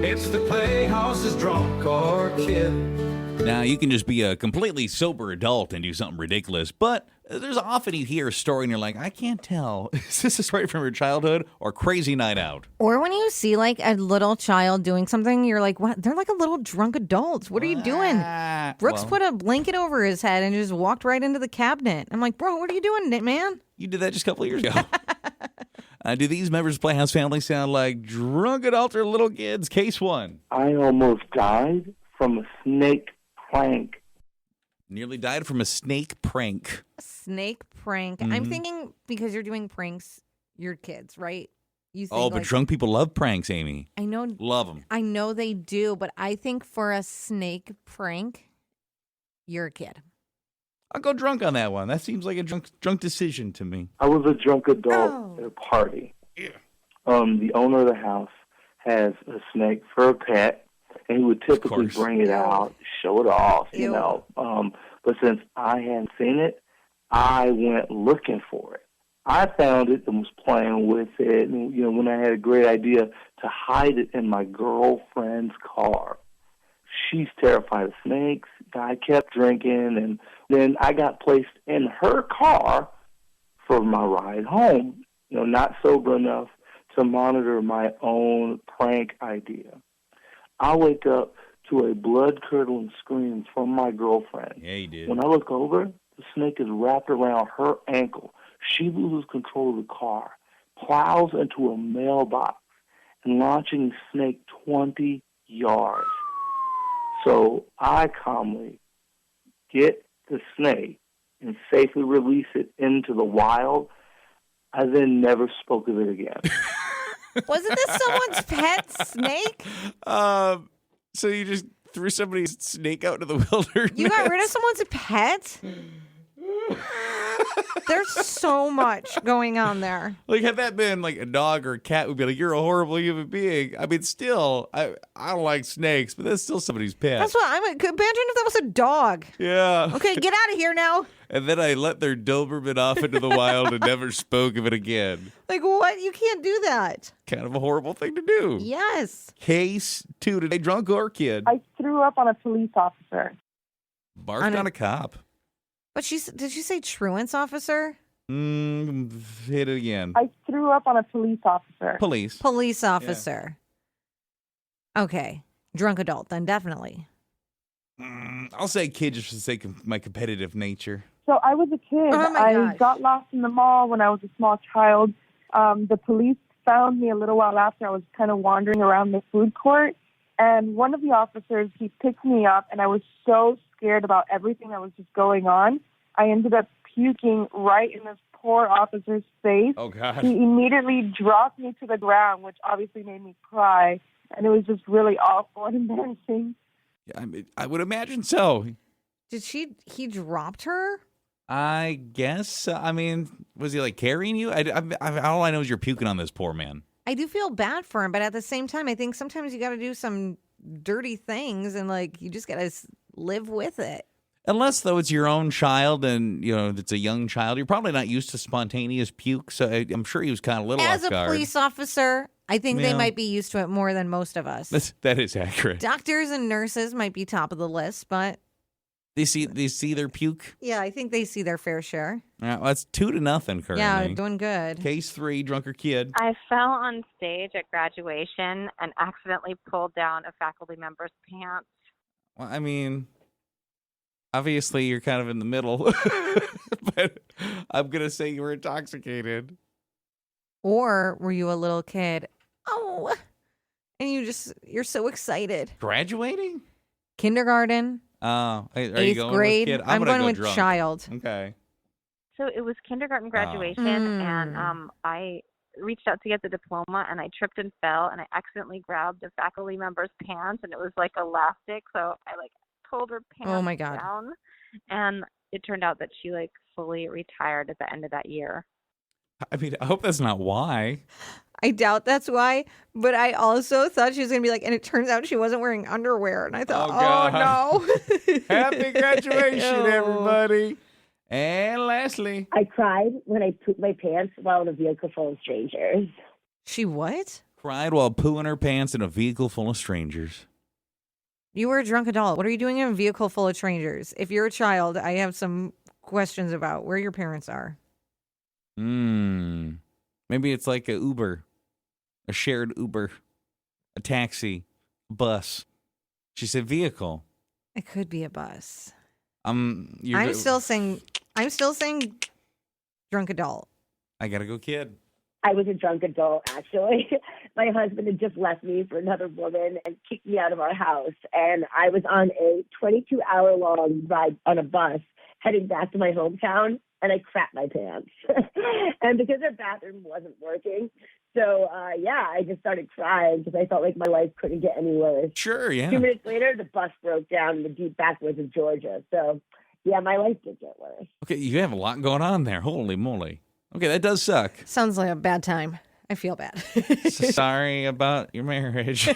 It's the Playhouse's drunk or kid. Now, you can just be a completely sober adult and do something ridiculous, but there's often you hear a story and you're like, I can't tell. Is this a story from your childhood or crazy night out? Or when you see like a little child doing something, you're like, what? They're like a little drunk adult. What are you doing? Brooks put a blanket over his head and just walked right into the cabinet. I'm like, bro, what are you doing, man? You did that just a couple of years ago. Do these members of Playhouse Family sound like drunk adults or little kids? Case one. I almost died from a snake prank. Nearly died from a snake prank. Snake prank. I'm thinking because you're doing pranks, you're kids, right? You think But drunk people love pranks, Amy. I know. Love them. I know they do, but I think for a snake prank, you're a kid. I'll go drunk on that one. That seems like a drunk decision to me. I was a drunk adult at a party. Yeah. The owner of the house has a snake for a pet, and he would typically bring it out, show it off, you know. But since I hadn't seen it, I went looking for it. I found it and was playing with it, and, when I had a great idea to hide it in my girlfriend's car. She's terrified of snakes. I kept drinking, and then I got placed in her car for my ride home, not sober enough to monitor my own prank idea. I wake up to a blood-curdling scream from my girlfriend. Yeah, you did. When I look over, the snake is wrapped around her ankle. She loses control of the car, plows into a mailbox, and launching the snake 20 yards. So I calmly get the snake and safely release it into the wild. I then never spoke of it again. Wasn't this someone's pet snake? So you just threw somebody's snake out into the wilderness? You got rid of someone's pet? There's so much going on there. Like, had that been like a dog or a cat, would be like, you're a horrible human being. I mean, still, I don't like snakes, but that's still somebody's pet. That's what imagine if that was a dog. Yeah. Okay, get out of here now. And then I let their Doberman off into the wild and never spoke of it again. Like, what? You can't do that. Kind of a horrible thing to do. Yes. Case 2 today, drunk or kid. I threw up on a police officer. Barfed on a cop. But did she say truants officer? Hit it again. I threw up on a police officer. Police officer. Yeah. Okay. Drunk adult, then definitely. I'll say kid just for the sake of my competitive nature. So I was a kid. I got lost in the mall when I was a small child. The police found me a little while after. I was kind of wandering around the food court. And one of the officers, he picked me up, and I was so scared about everything that was just going on. I ended up puking right in this poor officer's face. Oh, God. He immediately dropped me to the ground, which obviously made me cry. And it was just really awful and embarrassing. Yeah, I would imagine so. He dropped her? I guess. I mean, was he like carrying you? All I know is you're puking on this poor man. I do feel bad for him, but at the same time, I think sometimes you got to do some dirty things and you just got to live with it. Unless, though, it's your own child and, it's a young child. You're probably not used to spontaneous puke, so I'm sure he was kind of a little off guard. As a police officer, I think they might be used to it more than most of us. That is accurate. Doctors and nurses might be top of the list, but... They see their puke? Yeah, I think they see their fair share. Well, that's 2-0 currently. Yeah, doing good. Case 3, drunk or kid. I fell on stage at graduation and accidentally pulled down a faculty member's pants. Well, I mean, obviously you're kind of in the middle, but I'm going to say you were intoxicated. Or were you a little kid? Oh, and you're so excited. Graduating? Kindergarten. Are you 8th going grade. with kid? I'm going with drunk. child. Okay. So it was kindergarten graduation, and I reached out to get the diploma, and I tripped and fell, and I accidentally grabbed a faculty member's pants, and it was elastic, so I pulled her pants down, and it turned out that she fully retired at the end of that year. I mean, I hope that's not why. I doubt that's why, but I also thought she was going to be and it turns out she wasn't wearing underwear, and I thought, oh no. Happy graduation, everybody. And lastly. I cried when I pooped my pants while in a vehicle full of strangers. She what? Cried while pooing her pants in a vehicle full of strangers. You were a drunk adult. What are you doing in a vehicle full of strangers? If you're a child, I have some questions about where your parents are. Maybe it's like a Uber, a shared Uber, a taxi, a bus. She said vehicle. It could be a bus. I'm still saying drunk adult. I gotta go, kid. I was a drunk adult, actually. My husband had just left me for another woman and kicked me out of our house. And I was on a 22-hour-long ride on a bus heading back to my hometown, and I crapped my pants. And because our bathroom wasn't working, so, I just started crying because I felt like my life couldn't get any worse. Sure, yeah. 2 minutes later, the bus broke down in the deep backwoods of Georgia. So, yeah, my life did get worse. Okay, you have a lot going on there. Holy moly. Okay, that does suck. Sounds like a bad time. I feel bad. Sorry about your marriage.